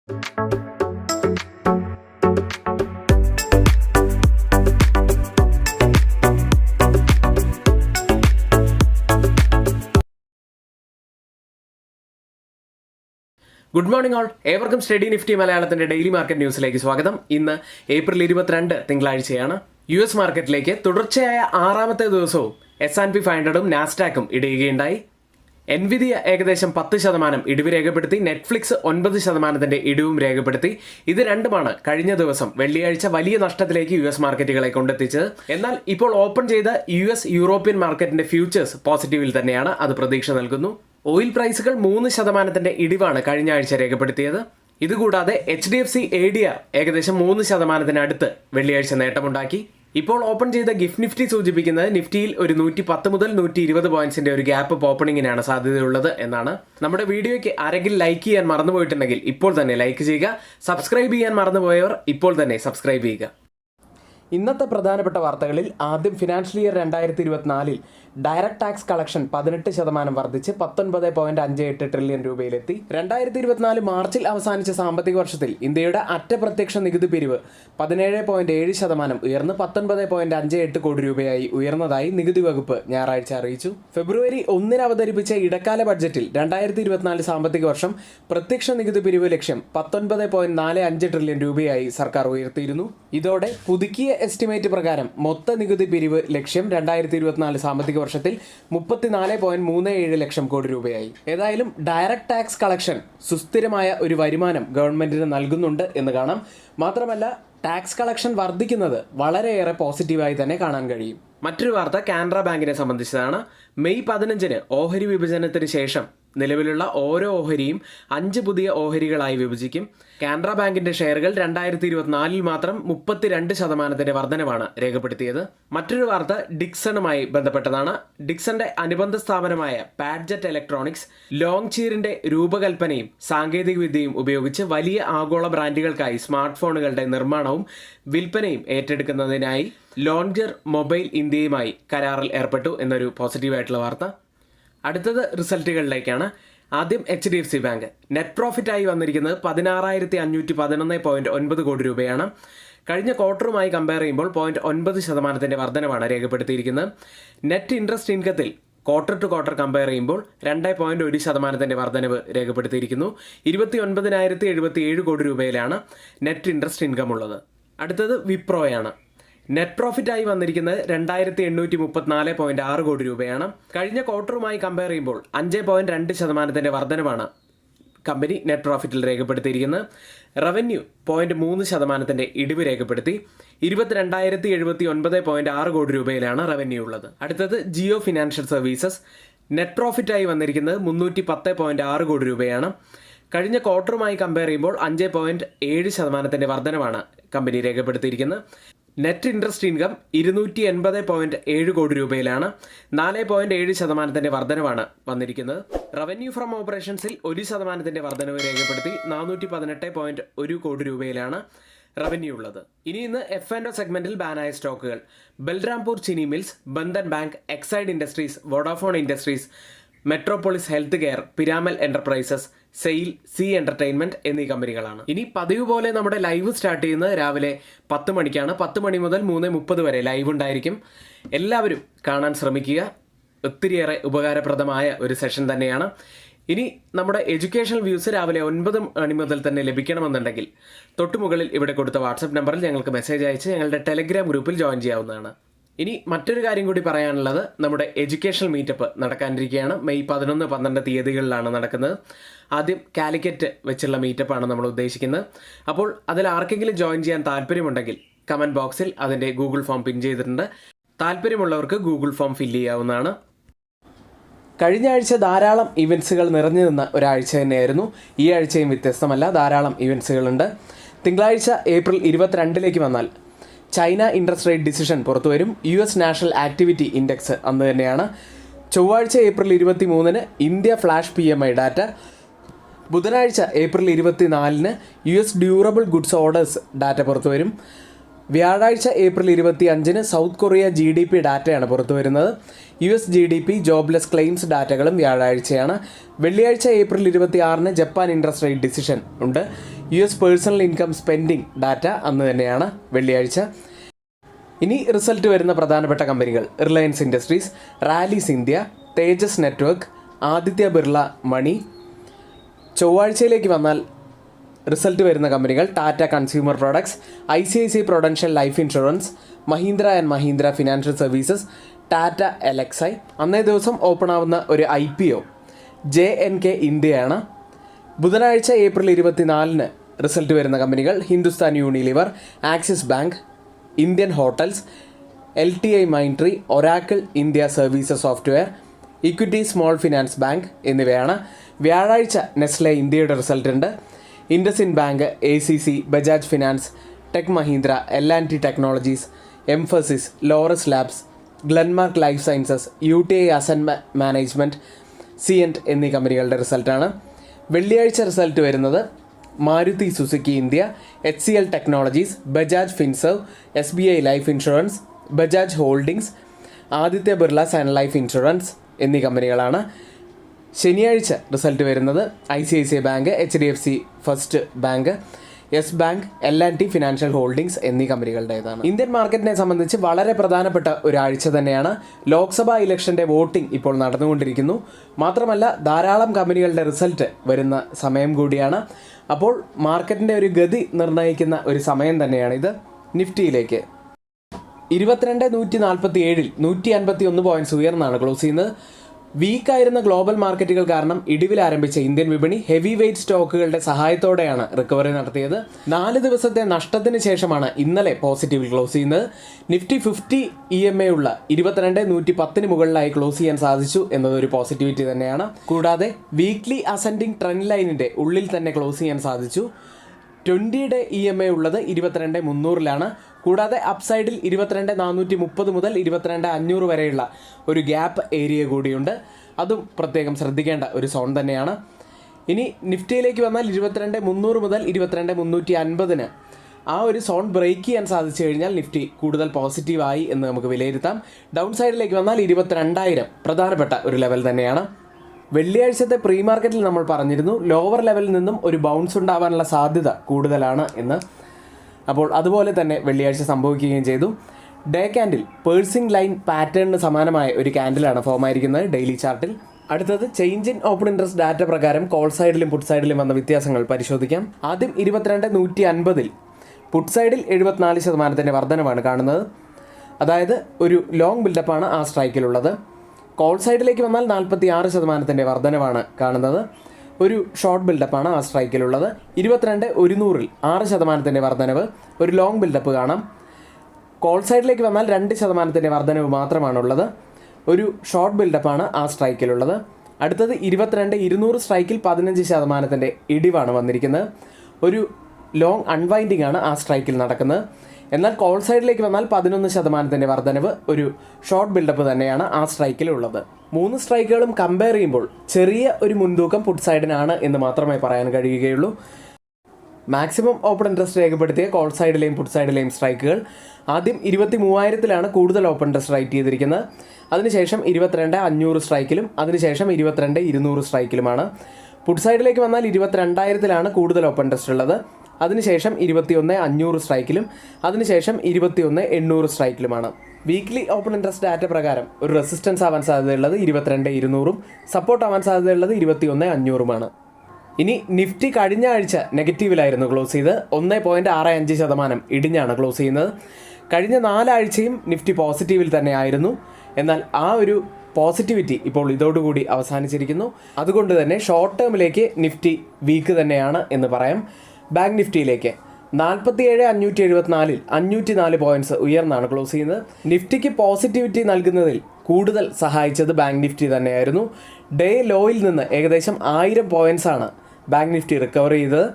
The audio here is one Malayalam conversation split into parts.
ഗുഡ് മോർണിംഗ് ഓൾ, ഏവർക്കും സ്റ്റഡി നിഫ്റ്റി മലയാളത്തിന്റെ ഡെയിലി മാർക്കറ്റ് ന്യൂസിലേക്ക് സ്വാഗതം. ഇന്ന് ഏപ്രിൽ 22 തിങ്കളാഴ്ചയാണ്. US മാർക്കറ്റിലേക്ക് തുടർച്ചയായ 6ാമത്തെ ദിവസവും S&P 500ഉം നാസ്ഡാക്കും ഇടിയുകയുണ്ടായി. Nvidia ഏകദേശം 10% ഇടിവ് രേഖപ്പെടുത്തി. നെറ്റ്ഫ്ലിക്സ് 9% ഇടിവും രേഖപ്പെടുത്തി. ഇത് രണ്ടുമാണ് കഴിഞ്ഞ ദിവസം വെള്ളിയാഴ്ച വലിയ നഷ്ടത്തിലേക്ക് US മാർക്കറ്റുകളെ കൊണ്ടെത്തിച്ചത്. എന്നാൽ ഇപ്പോൾ ഓപ്പൺ ചെയ്ത US യൂറോപ്യൻ മാർക്കറ്റിന്റെ ഫ്യൂച്ചേഴ്സ് പോസിറ്റീവിൽ തന്നെയാണ്. അത് പ്രതീക്ഷ നൽകുന്നു. ഓയിൽ പ്രൈസുകൾ 3% ഇടിവാണ് കഴിഞ്ഞ ആഴ്ച രേഖപ്പെടുത്തിയത്. ഇതുകൂടാതെ HDFC ADR ഏകദേശം 3% അടുത്ത് വെള്ളിയാഴ്ച നേട്ടമുണ്ടാക്കി. ഇപ്പോൾ ഓപ്പൺ ചെയ്ത ഗിഫ്റ്റ് നിഫ്റ്റി സൂചിപ്പിക്കുന്നത് നിഫ്റ്റിയിൽ ഒരു 110 മുതൽ 120 പോയിന്റ്സിന്റെ ഒരു ഗ്യാപ്പ് ഓപ്പണിങ്ങിനാണ് സാധ്യതയുള്ളത് എന്നാണ്. നമ്മുടെ വീഡിയോയ്ക്ക് ആരെങ്കിലും ലൈക്ക് ചെയ്യാൻ മറന്നുപോയിട്ടുണ്ടെങ്കിൽ ഇപ്പോൾ തന്നെ ലൈക്ക് ചെയ്യുക. സബ്സ്ക്രൈബ് ചെയ്യാൻ മറന്നുപോയവർ ഇപ്പോൾ തന്നെ സബ്സ്ക്രൈബ് ചെയ്യുക. ഇന്നത്തെ പ്രധാനപ്പെട്ട വാർത്തകളിൽ ആദ്യം financial year 2024 direct tax collection 18% വർദ്ധിച്ച് 19.58 ട്രില്യൺ രൂപയിലെത്തി. 2024 മാർച്ചിൽ അവസാനിച്ച സാമ്പത്തിക വർഷത്തിൽ ഇന്ത്യയുടെ അറ്റപ്രത്യക്ഷ നികുതി പിരിവ് 17.7% ഉയർന്ന് 19.58 കോടി രൂപയായി ഉയർന്നതായി നികുതി വകുപ്പ് ഞായറാഴ്ച അറിയിച്ചു. ഫെബ്രുവരി 1 അവതരിപ്പിച്ച ഇടക്കാല ബഡ്ജറ്റിൽ 2024 സാമ്പത്തിക വർഷം പ്രത്യക്ഷ നികുതി പിരിവ് ലക്ഷ്യം 19.45 ട്രില്യൺ രൂപയായി സർക്കാർ ഉയർത്തിയിരുന്നു. ഇതോടെ പുതുക്കിയ എസ്റ്റിമേറ്റ് പ്രകാരം മൊത്ത നികുതി പിരിവ് ലക്ഷ്യം 2024 സാമ്പത്തിക വർഷത്തിൽ 34.37 ലക്ഷം കോടി രൂപയായി. ഏതായാലും ഡയറക്ട് ടാക്സ് കളക്ഷൻ സുസ്ഥിരമായ ഒരു വരുമാനം ഗവൺമെന്റിന് നൽകുന്നുണ്ട് എന്ന് കാണാം. മാത്രമല്ല ടാക്സ് കളക്ഷൻ വർദ്ധിക്കുന്നത് വളരെയേറെ പോസിറ്റീവായി തന്നെ കാണാൻ കഴിയും. മറ്റൊരു വാർത്ത കാനറ ബാങ്കിനെ സംബന്ധിച്ചതാണ്. മെയ് 15 ഓഹരി വിഭജനത്തിന് ശേഷം നിലവിലുള്ള ഓരോ ഓഹരിയും 5 പുതിയ ഓഹരികളായി വിഭജിക്കും. കാനറ ബാങ്കിന്റെ ഷെയറുകൾ 2024 മാത്രം 32% വർധനവാണ് രേഖപ്പെടുത്തിയത്. മറ്റൊരു വാർത്ത ഡിക്സണുമായി ബന്ധപ്പെട്ടതാണ്. ഡിക്സന്റെ അനുബന്ധ സ്ഥാപനമായ പാഡ്ജറ്റ് ഇലക്ട്രോണിക്സ് ലോങ്ചീറിന്റെ രൂപകൽപ്പനയും സാങ്കേതിക വിദ്യയും ഉപയോഗിച്ച് വലിയ ആഗോള ബ്രാൻഡുകൾക്കായി സ്മാർട്ട് ഫോണുകളുടെ നിർമ്മാണവും വിൽപ്പനയും ഏറ്റെടുക്കുന്നതിനായി ലോഞ്ചർ മൊബൈൽ ഇന്ത്യയുമായി കരാറിൽ ഏർപ്പെട്ടു എന്നൊരു പോസിറ്റീവായിട്ടുള്ള വാർത്ത. അടുത്തത് റിസൾട്ടുകളിലേക്കാണ്. ആദ്യം HDFC ബാങ്ക്. നെറ്റ് പ്രോഫിറ്റായി വന്നിരിക്കുന്നത് 16,511.9 കോടി രൂപയാണ്. കഴിഞ്ഞ ക്വാർട്ടറുമായി കമ്പയർ ചെയ്യുമ്പോൾ 0.9% വർധനവാണ് രേഖപ്പെടുത്തിയിരിക്കുന്നത്. നെറ്റ് ഇൻട്രസ്റ്റ് ഇൻകത്തിൽ ക്വാർട്ടർ ടു ക്വാർട്ടർ കമ്പയർ ചെയ്യുമ്പോൾ 2.1% വർധനവ് രേഖപ്പെടുത്തിയിരിക്കുന്നു. 29,077 കോടി രൂപയിലാണ് നെറ്റ് ഇൻട്രസ്റ്റ് ഇൻകം ഉള്ളത്. അടുത്തത് വിപ്രോയാണ്. നെറ്റ് പ്രോഫിറ്റായി വന്നിരിക്കുന്നത് 2,834.6 കോടി രൂപയാണ്. കഴിഞ്ഞ ക്വാർട്ടറുമായി കമ്പയർ ചെയ്യുമ്പോൾ 5.2% വർധനവാണ് കമ്പനി നെറ്റ് പ്രോഫിറ്റിൽ രേഖപ്പെടുത്തിയിരിക്കുന്നത്. റവന്യൂ 0.3% ഇടിവ് രേഖപ്പെടുത്തി. 22,079.6 കോടി രൂപയിലാണ് റവന്യൂ ഉള്ളത്. അടുത്തത് ജിയോ ഫിനാൻഷ്യൽ സർവീസസ്. നെറ്റ് പ്രോഫിറ്റായി വന്നിരിക്കുന്നത് 310.6 കോടി രൂപയാണ്. കഴിഞ്ഞ ക്വാർട്ടറുമായി കമ്പയർ ചെയ്യുമ്പോൾ 5.7% വർധനവാണ് കമ്പനി രേഖപ്പെടുത്തിയിരിക്കുന്നത്. നെറ്റ് ഇൻട്രസ്റ്റ് ഇൻകം 280.7 കോടി രൂപയിലാണ്. 4.7% വർധനവാണ് വന്നിരിക്കുന്നത്. റവന്യൂ ഫ്രം ഓപ്പറേഷൻസിൽ 1% വർധനവ് രേഖപ്പെടുത്തി. 418.1 കോടി രൂപയിലാണ് റവന്യൂ ഉള്ളത്. ഇനി ഇന്ന് F&O സെഗ്മെന്റിൽ ബാനായ സ്റ്റോക്കുകൾ: Balrampur Chini mills, Bandhan bank, Exide industries, Vodafone industries, Metropolis health care, Piramal enterprises, SAIL, Zee entertainment എന്നീ കമ്പനികളാണ്. ഇനി പതിവ് പോലെ നമ്മുടെ ലൈവ് സ്റ്റാർട്ട് ചെയ്യുന്നത് രാവിലെ 10 മണിക്കാണ്. 10 മണി മുതൽ 3:30 വരെ ലൈവ് ഉണ്ടായിരിക്കും. എല്ലാവരും കാണാൻ ശ്രമിക്കുക. ഒത്തിരിയേറെ ഉപകാരപ്രദമായ ഒരു സെഷൻ തന്നെയാണ്. ഇനി നമ്മുടെ എഡ്യൂക്കേഷണൽ വ്യൂസ് രാവിലെ 9 മണി മുതൽ തന്നെ ലഭിക്കണമെന്നുണ്ടെങ്കിൽ തൊട്ടുമുകളിൽ ഇവിടെ കൊടുത്ത വാട്സപ്പ് നമ്പറിൽ ഞങ്ങൾക്ക് മെസ്സേജ് അയച്ച് ഞങ്ങളുടെ ടെലഗ്രാം ഗ്രൂപ്പിൽ ജോയിൻ ചെയ്യാവുന്നതാണ്. ഇനി മറ്റൊരു കാര്യം കൂടി പറയാനുള്ളത്, നമ്മുടെ എഡ്യൂക്കേഷണൽ മീറ്റപ്പ് നടക്കാനിരിക്കുകയാണ്. മെയ് 11, 12 തീയതികളിലാണ് നടക്കുന്നത്. ആദ്യം കാലിക്കറ്റ് വെച്ചുള്ള മീറ്റപ്പാണ് നമ്മൾ ഉദ്ദേശിക്കുന്നത്. അപ്പോൾ അതിൽ ആർക്കെങ്കിലും ജോയിൻ ചെയ്യാൻ താല്പര്യമുണ്ടെങ്കിൽ കമൻറ്റ് ബോക്സിൽ അതിൻ്റെ ഗൂഗിൾ ഫോം പിൻ ചെയ്തിട്ടുണ്ട്. താല്പര്യമുള്ളവർക്ക് ഗൂഗിൾ ഫോം ഫില്ല് ചെയ്യാവുന്നതാണ്. കഴിഞ്ഞ ആഴ്ച ധാരാളം ഇവൻറ്റ്സുകൾ നിറഞ്ഞു നിന്ന ഒരാഴ്ച തന്നെയായിരുന്നു. ഈ ആഴ്ചയും വ്യത്യസ്തമല്ല, ധാരാളം ഇവൻറ്റ്സുകളുണ്ട്. തിങ്കളാഴ്ച ഏപ്രിൽ 22 വന്നാൽ ചൈന ഇൻട്രസ്റ്റ് റേറ്റ് ഡിസിഷൻ പുറത്തുവരും. US നാഷണൽ ആക്ടിവിറ്റി ഇൻഡെക്സ് അന്ന് തന്നെയാണ്. ചൊവ്വാഴ്ച April 23 India flash PMI data. ബുധനാഴ്ച April 24 US durable goods orders data പുറത്തുവരും. വ്യാഴാഴ്ച ഏപ്രിൽ 25-ന് സൗത്ത് കൊറിയ GDP ഡാറ്റയാണ് പുറത്തു വരുന്നത്. US GDP ജോബ്ലെസ് ക്ലെയിംസ് ഡാറ്റകളും വ്യാഴാഴ്ചയാണ്. വെള്ളിയാഴ്ച ഏപ്രിൽ 26-ന് ജപ്പാൻ ഇൻട്രസ്റ്റ് റേറ്റ് ഡിസിഷൻ ഉണ്ട്. US personal income spending data അന്ന് തന്നെയാണ്, വെള്ളിയാഴ്ച. ഇനി റിസൾട്ട് വരുന്ന പ്രധാനപ്പെട്ട കമ്പനികൾ: റിലയൻസ് ഇൻഡസ്ട്രീസ്, റാലീസ് ഇന്ത്യ, തേജസ് നെറ്റ്വർക്ക്, ആദിത്യ ബിർള മണി. ചൊവ്വാഴ്ചയിലേക്ക് വന്നാൽ റിസൾട്ട് വരുന്ന കമ്പനികൾ: Tata consumer products, ICICI Prudential life insurance, Mahindra and Mahindra financial services, Tata LXI. അന്നേ ദിവസം ഓപ്പൺ ആവുന്ന ഒരു IPO JNK ഇന്ത്യയാണ്. ബുധനാഴ്ച ഏപ്രിൽ 24-ന് റിസൾട്ട് വരുന്ന കമ്പനികൾ: Hindustan Unilever, Axis bank, Indian hotels, LTI Mindtree, Oracle India services software, equity small finance bank എന്നിവയാണ്. വ്യാഴാഴ്ച നെസ്ലെ ഇന്ത്യയുടെ റിസൾട്ട് ഉണ്ട്. IndusInd bank, ACC, Bajaj finance, tech Mahindra, L&T technologies, Mphasis, Laurus Labs, Glenmark life sciences, UTI asset management, Cyient എന്നീ കമ്പനികളുടെ റിസൾട്ടാണ്. വെള്ളിയാഴ്ച റിസൾട്ട് വരുന്നത്: Maruti Suzuki India, HCL technologies, Bajaj Finserv, SBI life insurance, Bajaj holdings, Aditya Birla Sun Life insurance എന്നീ കമ്പനികളാണ്. ശനിയാഴ്ച റിസൾട്ട് വരുന്നത്: ICICI bank, HDFC first bank, yes bank, L&T financial holdings എന്നീ കമ്പനികളുടേതാണ്. ഇന്ത്യൻ മാർക്കറ്റിനെ സംബന്ധിച്ച് വളരെ പ്രധാനപ്പെട്ട ഒരാഴ്ച തന്നെയാണ്. ലോക്സഭാ ഇലക്ഷൻ്റെ വോട്ടിംഗ് ഇപ്പോൾ നടന്നുകൊണ്ടിരിക്കുന്നു. മാത്രമല്ല ധാരാളം കമ്പനികളുടെ റിസൾട്ട് വരുന്ന സമയം കൂടിയാണ്. അപ്പോൾ മാർക്കറ്റിൻ്റെ ഒരു ഗതി നിർണ്ണയിക്കുന്ന ഒരു സമയം തന്നെയാണിത്. നിഫ്റ്റിയിലേക്ക് 22,147-ൽ 151 പോയിൻറ്റ്സ് ഉയർന്നാണ് ക്ലോസ് ചെയ്യുന്നത്. വീക്കായിരുന്ന ഗ്ലോബൽ മാർക്കറ്റുകൾ കാരണം ഇടിവിൽ ആരംഭിച്ച ഇന്ത്യൻ വിപണി ഹെവി വെയ്റ്റ് സ്റ്റോക്കുകളുടെ സഹായത്തോടെയാണ് റിക്കവറി നടത്തിയത്. 4 ദിവസത്തെ നഷ്ടത്തിന് ശേഷമാണ് ഇന്നലെ പോസിറ്റീവിൽ ക്ലോസ് ചെയ്യുന്നത്. നിഫ്റ്റി 50 EMA ഉള്ള 22,110-ന് മുകളിലായി ക്ലോസ് ചെയ്യാൻ സാധിച്ചു എന്നതൊരു പോസിറ്റിവിറ്റി തന്നെയാണ്. കൂടാതെ വീക്ക്ലി അസെൻഡിങ് ട്രെൻഡ് ലൈനിൻ്റെ ഉള്ളിൽ തന്നെ ക്ലോസ് ചെയ്യാൻ സാധിച്ചു. 20-യുടെ EMA ഉള്ളത് 22,300-ലാണ്. കൂടാതെ അപ്സൈഡിൽ 22,430 മുതൽ 22,500 വരെയുള്ള ഒരു ഗ്യാപ്പ് ഏരിയ കൂടിയുണ്ട്. അതും പ്രത്യേകം ശ്രദ്ധിക്കേണ്ട ഒരു സോൺ തന്നെയാണ്. ഇനി നിഫ്റ്റിയിലേക്ക് വന്നാൽ 22,300 മുതൽ 22,350-ന് ആ ഒരു സോൺ ബ്രേക്ക് ചെയ്യാൻ സാധിച്ചു കഴിഞ്ഞാൽ നിഫ്റ്റി കൂടുതൽ പോസിറ്റീവായി എന്ന് നമുക്ക് വിലയിരുത്താം. ഡൗൺ സൈഡിലേക്ക് വന്നാൽ 22,000 പ്രധാനപ്പെട്ട ഒരു ലെവൽ തന്നെയാണ്. വെള്ളിയാഴ്ചത്തെ പ്രീ മാർക്കറ്റിൽ നമ്മൾ പറഞ്ഞിരുന്നു ലോവർ ലെവലിൽ നിന്നും ഒരു ബൗൺസ് ഉണ്ടാവാനുള്ള സാധ്യത കൂടുതലാണ് എന്ന്. അപ്പോൾ അതുപോലെ തന്നെ വെള്ളിയാഴ്ച സംഭവിക്കുകയും ചെയ്തു. ഡേ ക്യാൻഡിൽ പേഴ്സിംഗ് ലൈൻ പാറ്റേണിന് സമാനമായ ഒരു ക്യാൻഡിലാണ് ഫോം ആയിരിക്കുന്നത് ഡെയിലി ചാർട്ടിൽ. അടുത്തത് change in open interest data പ്രകാരം കോൾ സൈഡിലും പുട്ട് സൈഡിലും വന്ന വ്യത്യാസങ്ങൾ പരിശോധിക്കാം. ആദ്യം 22,150-ൽ പുട്ട് സൈഡിൽ 74% വർധനമാണ് കാണുന്നത്. അതായത് ഒരു ലോങ് ബിൽഡപ്പാണ് ആ സ്ട്രൈക്കിലുള്ളത്. കോൾ സൈഡിലേക്ക് വന്നാൽ 46% വർധനവാണ് കാണുന്നത്. ഒരു ഷോർട്ട് ബിൽഡപ്പാണ് ആ സ്ട്രൈക്കിലുള്ളത്. 22,100-ൽ 6% വർധനവ്, ഒരു ലോങ് ബിൽഡപ്പ് കാണാം. കോൾ സൈഡിലേക്ക് വന്നാൽ 2% വർധനവ് മാത്രമാണുള്ളത്. ഒരു ഷോർട്ട് ബിൽഡപ്പാണ് ആ സ്ട്രൈക്കിലുള്ളത്. അടുത്തത് 22,200 സ്ട്രൈക്കിൽ 15% ഇടിവാണ് വന്നിരിക്കുന്നത്. ഒരു ലോങ് അൺവൈൻഡിങ് ആണ് ആ സ്ട്രൈക്കിൽ നടക്കുന്നത്. എന്നാൽ കോൾ സൈഡിലേക്ക് വന്നാൽ 11% വർധനവ്, ഒരു ഷോർട്ട് ബിൽഡപ്പ് തന്നെയാണ് ആ സ്ട്രൈക്കിലുള്ളത്. 3 സ്ട്രൈക്കുകളും കമ്പയർ ചെയ്യുമ്പോൾ ചെറിയ ഒരു മുൻതൂക്കം പുട്ട് സൈഡിനാണ് എന്ന് മാത്രമേ പറയാൻ കഴിയുകയുള്ളൂ. മാക്സിമം ഓപ്പൺ ഇൻട്രസ്റ്റ് രേഖപ്പെടുത്തിയ കോൾ സൈഡിലെയും പുട്ട് സൈഡിലെയും സ്ട്രൈക്കുകൾ ആദ്യം 23,000-ലാണ് കൂടുതൽ ഓപ്പൺ ഇൻട്രസ്റ്റ് റൈറ്റ് ചെയ്തിരിക്കുന്നത്. അതിനുശേഷം 22,500 സ്ട്രൈക്കിലും അതിനുശേഷം 22,200 സ്ട്രൈക്കിലുമാണ്. പുട്ട് സൈഡിലേക്ക് വന്നാൽ 22,000-ലാണ് കൂടുതൽ ഓപ്പൺ ഇൻട്രസ്റ്റ് ഉള്ളത്. അതിനുശേഷം 21,500 സ്ട്രൈക്കിലും അതിനുശേഷം 21,800 സ്ട്രൈക്കിലുമാണ്. വീക്ക്ലി ഓപ്പൺ ഇൻട്രസ്റ്റ് ഡാറ്റ പ്രകാരം ഒരു റെസിസ്റ്റൻസ് ആവാൻ സാധ്യതയുള്ളത് 22,200-ഉം സപ്പോർട്ട് ആവാൻ സാധ്യതയുള്ളത് 21,500-ഉമാണ്. ഇനി നിഫ്റ്റി കഴിഞ്ഞ ആഴ്ച നെഗറ്റീവിലായിരുന്നു ക്ലോസ് ചെയ്ത് 1.65% ഇടിഞ്ഞാണ് ക്ലോസ് ചെയ്യുന്നത്. കഴിഞ്ഞ 4 ആഴ്ചയും നിഫ്റ്റി പോസിറ്റീവിൽ തന്നെ ആയിരുന്നു. എന്നാൽ ആ ഒരു പോസിറ്റിവിറ്റി ഇപ്പോൾ ഇതോടുകൂടി അവസാനിച്ചിരിക്കുന്നു. അതുകൊണ്ട് തന്നെ ഷോർട്ട് ടേമിലേക്ക് നിഫ്റ്റി വീക്ക് തന്നെയാണ് എന്ന് പറയാം. ബാങ്ക് നിഫ്റ്റിയിലേക്ക് 47,574-ൽ 504 പോയിൻറ്റ്സ് ഉയർന്നാണ് ക്ലോസ് ചെയ്യുന്നത്. നിഫ്റ്റിക്ക് പോസിറ്റിവിറ്റി നൽകുന്നതിൽ കൂടുതൽ സഹായിച്ചത് ബാങ്ക് നിഫ്റ്റി തന്നെയായിരുന്നു. ഡേ ലോയിൽ നിന്ന് ഏകദേശം 1000 പോയിൻറ്റ്സാണ് ബാങ്ക് നിഫ്റ്റി റിക്കവർ ചെയ്തത്.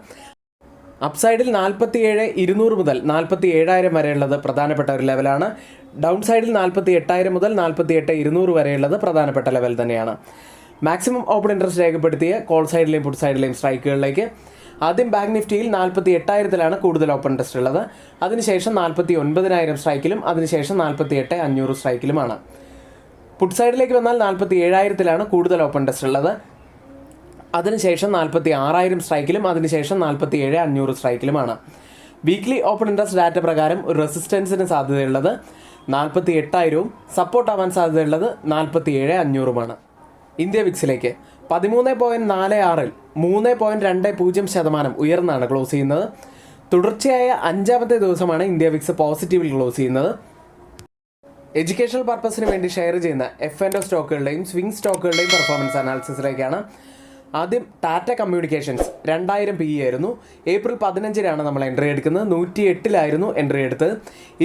അപ്സൈഡിൽ 47,200 മുതൽ 47,000 വരെയുള്ളത് പ്രധാനപ്പെട്ട ഒരു ലെവലാണ്. ഡൗൺ സൈഡിൽ 48,000 മുതൽ 48,200 വരെയുള്ളത് പ്രധാനപ്പെട്ട ലെവൽ തന്നെയാണ്. മാക്സിമം ഓപ്പൺ ഇൻട്രസ്റ്റ് രേഖപ്പെടുത്തിയ കോൾ സൈഡിലെയും പുട്ട് സൈഡിലെയും സ്ട്രൈക്കുകളിലേക്ക് ആദ്യം ബാങ്ക് നിഫ്റ്റിയിൽ 48,000 കൂടുതൽ ഓപ്പൺ ഇൻട്രസ്റ്റ് ഉള്ളത്. അതിനുശേഷം 49,000 സ്ട്രൈക്കിലും അതിനുശേഷം 48,500 സ്ട്രൈക്കിലുമാണ്. പുട്ട് സൈഡിലേക്ക് വന്നാൽ 47,000 കൂടുതൽ ഓപ്പൺ ഇൻട്രസ്റ്റ് ഉള്ളത്. അതിനുശേഷം 46,000 സ്ട്രൈക്കിലും അതിനുശേഷം 47,500 സ്ട്രൈക്കിലുമാണ്. വീക്ക്ലി ഓപ്പൺ ഇൻട്രസ്റ്റ് ഡാറ്റ പ്രകാരം ഒരു റെസിസ്റ്റൻസിന് സാധ്യതയുള്ളത് 48,000, സപ്പോർട്ട് ആവാൻ സാധ്യതയുള്ളത് 47,500. ഇന്ത്യ വിക്സിലേക്ക് 13.46-ൽ 3.20% ഉയർന്നാണ് ക്ലോസ് ചെയ്യുന്നത്. തുടർച്ചയായ 5ാമത്തെ ദിവസമാണ് ഇന്ത്യ വിക്സ് പോസിറ്റീവിൽ ക്ലോസ് ചെയ്യുന്നത്. എഡ്യൂക്കേഷണൽ പർപ്പസിന് വേണ്ടി ഷെയർ ചെയ്യുന്ന F&O സ്റ്റോക്കുകളുടെയും സ്വിംഗ് സ്റ്റോക്കുകളുടെയും പെർഫോമൻസ് അനാലിസിസിലേക്കാണ്. ആദ്യം ടാറ്റ കമ്മ്യൂണിക്കേഷൻസ് 2000 PE ആയിരുന്നു. ഏപ്രിൽ 15-നാണ് നമ്മൾ എൻട്രി എടുക്കുന്നത്. 108-ലായിരുന്നു എൻട്രി എടുത്തത്.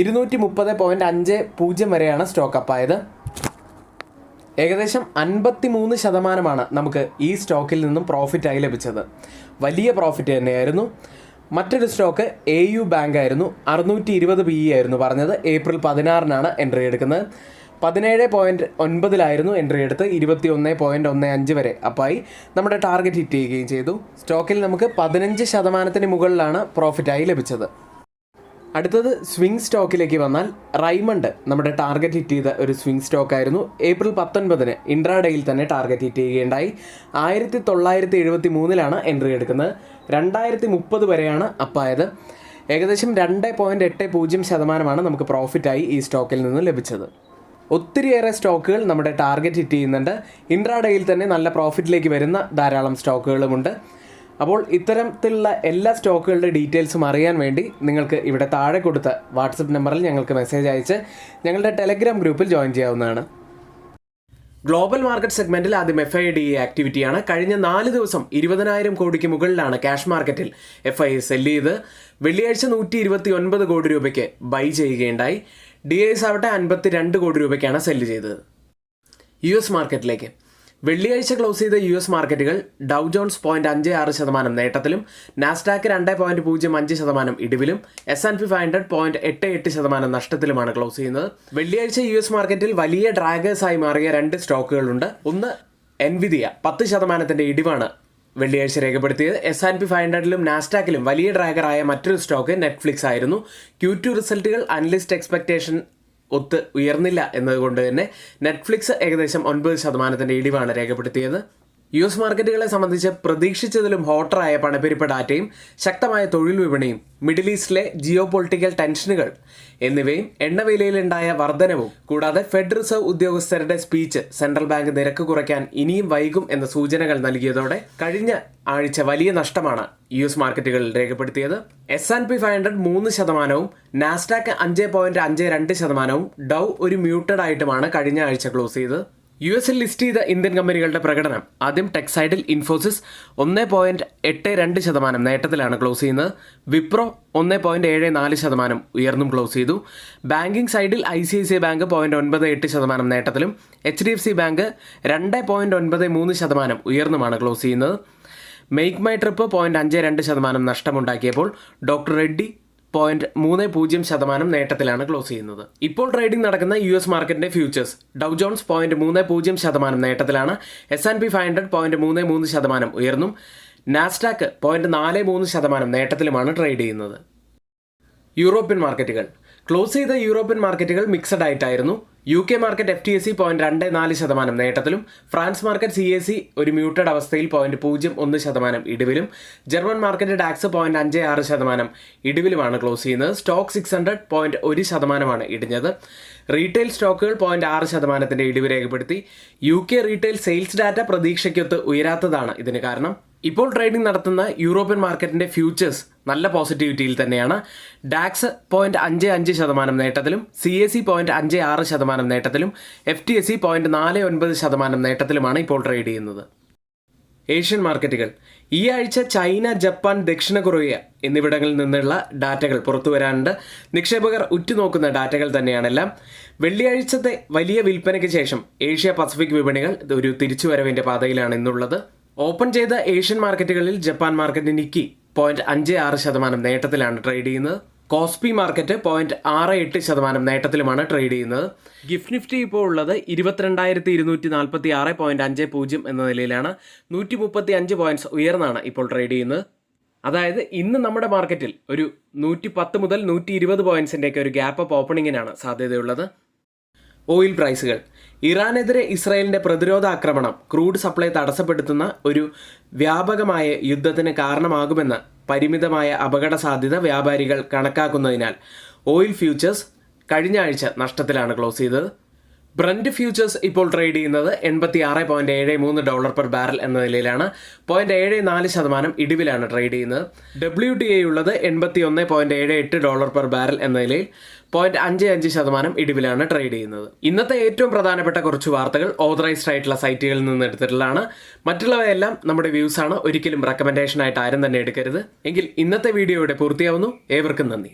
230.50 വരെയാണ് സ്റ്റോക്ക് അപ്പായത്. ഏകദേശം 53% നമുക്ക് ഈ സ്റ്റോക്കിൽ നിന്നും പ്രോഫിറ്റായി ലഭിച്ചത്. വലിയ പ്രോഫിറ്റ് തന്നെയായിരുന്നു. മറ്റൊരു സ്റ്റോക്ക് AU ബാങ്ക് ആയിരുന്നു. 620 PE ആയിരുന്നു പറഞ്ഞത്. ഏപ്രിൽ 16-നാണ് എൻട്രി എടുക്കുന്നത്. 17.9-ലായിരുന്നു എൻട്രി എടുത്ത് 21.15 വരെ അപ്പായി നമ്മുടെ ടാർഗറ്റ് ഹിറ്റ് ചെയ്യുകയും ചെയ്തു. സ്റ്റോക്കിൽ നമുക്ക് 15% മുകളിലാണ് പ്രോഫിറ്റായി ലഭിച്ചത്. അടുത്തത് സ്വിംഗ് സ്റ്റോക്കിലേക്ക് വന്നാൽ റൈമണ്ട് നമ്മുടെ ടാർഗറ്റ് ഹിറ്റ് ചെയ്ത ഒരു സ്വിംഗ് സ്റ്റോക്കായിരുന്നു. ഏപ്രിൽ 19-ന് ഇൻട്രാഡേയിൽ തന്നെ ടാർഗറ്റ് ഹിറ്റ് ചെയ്യുകയുണ്ടായി. 1973-ലാണ് എൻട്രി എടുക്കുന്നത്. 2030 വരെയാണ് അപ്പായത്. ഏകദേശം 2.80% നമുക്ക് പ്രോഫിറ്റായി ഈ സ്റ്റോക്കിൽ നിന്ന് ലഭിച്ചത്. ഒത്തിരിയേറെ സ്റ്റോക്കുകൾ നമ്മുടെ ടാർഗറ്റ് ഹിറ്റ് ചെയ്യുന്നുണ്ട്. ഇൻട്രാഡേയിൽ തന്നെ നല്ല പ്രോഫിറ്റിലേക്ക് വരുന്ന ധാരാളം സ്റ്റോക്കുകളുമുണ്ട്. അപ്പോൾ ഇത്തരത്തിലുള്ള എല്ലാ സ്റ്റോക്കുകളുടെ ഡീറ്റെയിൽസും അറിയാൻ വേണ്ടി നിങ്ങൾക്ക് ഇവിടെ താഴെ കൊടുത്ത വാട്സപ്പ് നമ്പറിൽ ഞങ്ങൾക്ക് മെസ്സേജ് അയച്ച് ഞങ്ങളുടെ ടെലഗ്രാം ഗ്രൂപ്പിൽ ജോയിൻ ചെയ്യാവുന്നതാണ്. ഗ്ലോബൽ മാർക്കറ്റ് സെഗ്മെന്റിൽ ആദ്യം FIDE ആക്ടിവിറ്റിയാണ്. കഴിഞ്ഞ 4 ദിവസം 20,000 കോടിക്ക് മുകളിലാണ് ക്യാഷ് മാർക്കറ്റിൽ FII സെല്ല് ചെയ്ത്. വെള്ളിയാഴ്ച 129 കോടി രൂപയ്ക്ക് ബൈ ചെയ്യുകയുണ്ടായി. DIs ആവട്ടെ 52 കോടി രൂപയ്ക്കാണ് സെല്ല് ചെയ്തത്. US മാർക്കറ്റിലേക്ക് വെള്ളിയാഴ്ച ക്ലോസ് ചെയ്ത US മാർക്കറ്റുകൾ ഡൗ ജോൺസ് 0.56% നേട്ടത്തിലും നാസ്ഡാക്ക് 2.05% ഇടിവിലും S&P 500 0.88% നഷ്ടത്തിലുമാണ് ക്ലോസ് ചെയ്യുന്നത്. വെള്ളിയാഴ്ച US മാർക്കറ്റിൽ വലിയ ഡ്രാഗേഴ്സായി മാറിയ 2 സ്റ്റോക്കുകളുണ്ട്. ഒന്ന് എൻവിദിയ 10% ഇടിവാണ് വെള്ളിയാഴ്ച രേഖപ്പെടുത്തിയത്. S&P 500-ലും നാസ്ഡാക്കിലും വലിയ ഡ്രാഗറായ മറ്റൊരു സ്റ്റോക്ക് നെറ്റ്ഫ്ലിക്സ് ആയിരുന്നു. Q2 റിസൾട്ടുകൾ അനലിസ്റ്റ് എക്സ്പെക്ടേഷൻ ഒത്ത് ഉയർന്നില്ല എന്നതുകൊണ്ട് തന്നെ നെറ്റ്ഫ്ലിക്സ് ഏകദേശം 9% ഇടിവാണ് രേഖപ്പെടുത്തിയത്. US മാർക്കറ്റുകളെ സംബന്ധിച്ച് പ്രതീക്ഷിച്ചതിലും ഹോട്ടറായ പണപ്പെരുപ്പ ഡാറ്റയും ശക്തമായ തൊഴിൽ വിപണിയും മിഡിൽ ഈസ്റ്റിലെ ജിയോ പൊളിറ്റിക്കൽ ടെൻഷനുകൾ എന്നിവയും എണ്ണവിലയിലുണ്ടായ വർധനവും കൂടാതെ ഫെഡ് റിസർവ് ഉദ്യോഗസ്ഥരുടെ സ്പീച്ച് സെൻട്രൽ ബാങ്ക് നിരക്ക് കുറയ്ക്കാൻ ഇനിയും വൈകും എന്ന സൂചനകൾ നൽകിയതോടെ കഴിഞ്ഞ ആഴ്ച വലിയ നഷ്ടമാണ് US മാർക്കറ്റുകളിൽ രേഖപ്പെടുത്തിയത്. S&P 500 3%, നാസ്ഡാക്ക് 5.52%, ഡൗ ഒരു മ്യൂട്ടഡ് ആയിട്ടുമാണ് കഴിഞ്ഞ ആഴ്ച ക്ലോസ് ചെയ്തത്. US-ൽ ലിസ്റ്റ് ചെയ്ത ഇന്ത്യൻ കമ്പനികളുടെ പ്രകടനം ആദ്യം ടെക് സൈഡിൽ ഇൻഫോസിസ് 1.82% നേട്ടത്തിലാണ് ക്ലോസ് ചെയ്യുന്നത്. വിപ്രോ 1.74% ഉയർന്നും ക്ലോസ് ചെയ്തു. ബാങ്കിംഗ് സൈഡിൽ ICICI ബാങ്ക് 0.98% നേട്ടത്തിലും HDFC ബാങ്ക് 2.93% ഉയർന്നുമാണ് ക്ലോസ് ചെയ്യുന്നത്. മെയ്ക്ക് മൈ ട്രിപ്പ് 0.52% നഷ്ടമുണ്ടാക്കിയപ്പോൾ ഡോക്ടർ റെഡ്ഡി 0.30% നേട്ടത്തിലാണ് ക്ലോസ് ചെയ്യുന്നത്. ഇപ്പോൾ ട്രേഡിംഗ് നടക്കുന്ന US മാർക്കറ്റിന്റെ ഫ്യൂച്ചേഴ്സ് ഡൗ ജോൺസ് 0.30% നേട്ടത്തിലാണ്. S&P 500 0.33% ഉയർന്നും നാസ്ഡാക്ക് 0.43% നേട്ടത്തിലുമാണ് ട്രേഡ് ചെയ്യുന്നത്. യൂറോപ്യൻ മാർക്കറ്റുകൾ ക്ലോസ് ചെയ്ത യൂറോപ്യൻ മാർക്കറ്റുകൾ മിക്സഡ് ആയിട്ടായിരുന്നു. UK മാർക്കറ്റ് FTSE 0.24% നേട്ടത്തിലും ഫ്രാൻസ് മാർക്കറ്റ് CAC ഒരു മ്യൂട്ടഡ് അവസ്ഥയിൽ 0.01% ഇടിവിലും ജർമ്മൻ മാർക്കറ്റ് ഡാക്സ് 0.56% ഇടിവിലുമാണ് ക്ലോസ് ചെയ്യുന്നത്. സ്റ്റോക്ക് 600 0.1% ഇടിഞ്ഞത്. റീറ്റെയിൽ സ്റ്റോക്കുകൾ 0.6% ഇടിവ് രേഖപ്പെടുത്തി. UK റീറ്റെയിൽ സെയിൽസ് ഡാറ്റ പ്രതീക്ഷയ്ക്കൊത്ത് ഉയരാത്തതാണ് ഇതിന് കാരണം. ഇപ്പോൾ ട്രേഡിംഗ് നടത്തുന്ന യൂറോപ്യൻ മാർക്കറ്റിന്റെ ഫ്യൂച്ചേഴ്സ് നല്ല പോസിറ്റിവിറ്റിയിൽ തന്നെയാണ്. ഡാക്സ് 0.55% നേട്ടത്തിലും CAC 0.56% നേട്ടത്തിലും FTSE 0.49% നേട്ടത്തിലുമാണ് ഇപ്പോൾ ട്രേഡ് ചെയ്യുന്നത്. ഏഷ്യൻ മാർക്കറ്റുകൾ ഈ ആഴ്ച ചൈന, ജപ്പാൻ, ദക്ഷിണ കൊറിയ എന്നിവിടങ്ങളിൽ നിന്നുള്ള ഡാറ്റകൾ പുറത്തു വരാനുണ്ട്. നിക്ഷേപകർ ഉറ്റുനോക്കുന്ന ഡാറ്റകൾ തന്നെയാണെല്ലാം. വെള്ളിയാഴ്ചത്തെ വലിയ വിൽപ്പനയ്ക്ക് ശേഷം ഏഷ്യ പസഫിക് വിപണികൾ ഒരു തിരിച്ചുവരവിന്റെ പാതയിലാണ് ഇന്നുള്ളത്. ഓപ്പൺ ചെയ്ത ഏഷ്യൻ മാർക്കറ്റുകളിൽ ജപ്പാൻ മാർക്കറ്റ് നിക്കി 0.56% നേട്ടത്തിലാണ് ട്രേഡ് ചെയ്യുന്നത്. കോസ്പി മാർക്കറ്റ് 0.68% നേട്ടത്തിലുമാണ് ട്രേഡ് ചെയ്യുന്നത്. ഗിഫ്റ്റ് നിഫ്റ്റി ഇപ്പോൾ ഉള്ളത് 22,246.50 എന്ന നിലയിലാണ്. 135 പോയിന്റ്സ് ഉയർന്നാണ് ഇപ്പോൾ ട്രേഡ് ചെയ്യുന്നത്. അതായത് ഇന്ന് നമ്മുടെ മാർക്കറ്റിൽ ഒരു 110 മുതൽ 120 പോയിന്റ്സിൻ്റെയൊക്കെ ഒരു ഗ്യാപ്പ് അപ്പ് ഓപ്പണിങ്ങിനാണ് സാധ്യതയുള്ളത്. ഓയിൽ പ്രൈസുകൾ. ഇറാനെതിരെ ഇസ്രായേലിൻ്റെ പ്രതിരോധ ആക്രമണം ക്രൂഡ് സപ്ലൈ തടസ്സപ്പെടുത്തുന്ന ഒരു വ്യാപകമായ യുദ്ധത്തിന് കാരണമാകുമെന്ന പരിമിതമായ അപകട സാധ്യത വ്യാപാരികൾ കണക്കാക്കുന്നതിനാൽ ഓയിൽ ഫ്യൂച്ചേഴ്സ് കഴിഞ്ഞ ആഴ്ച നഷ്ടത്തിലാണ് ക്ലോസ് ചെയ്തത്. ബ്രന്റ് ഫ്യൂച്ചേഴ്സ് ഇപ്പോൾ ട്രേഡ് ചെയ്യുന്നത് $86.73 പെർ ബാരൽ എന്ന നിലയിലാണ്. 0.74% ഇടിവിലാണ് ട്രേഡ് ചെയ്യുന്നത്. WTI ഉള്ളത് $81.78 പെർ ബാരൽ എന്ന നിലയിൽ 0.55% ഇടിവിലാണ് ട്രേഡ് ചെയ്യുന്നത്. ഇന്നത്തെ ഏറ്റവും പ്രധാനപ്പെട്ട കുറച്ച് വാർത്തകൾ ഓതറൈസ്ഡ് ആയിട്ടുള്ള സൈറ്റുകളിൽ നിന്ന് എടുത്തിട്ടുള്ളതാണ്. മറ്റുള്ളവയെല്ലാം നമ്മുടെ വ്യൂസ് ആണ്. ഒരിക്കലും റെക്കമെൻഡേഷൻ ആയിട്ട് ആരും തന്നെ എടുക്കരുത്. എങ്കിൽ ഇന്നത്തെ വീഡിയോ ഇവിടെ പൂർത്തിയാവുന്നു. ഏവർക്കും നന്ദി.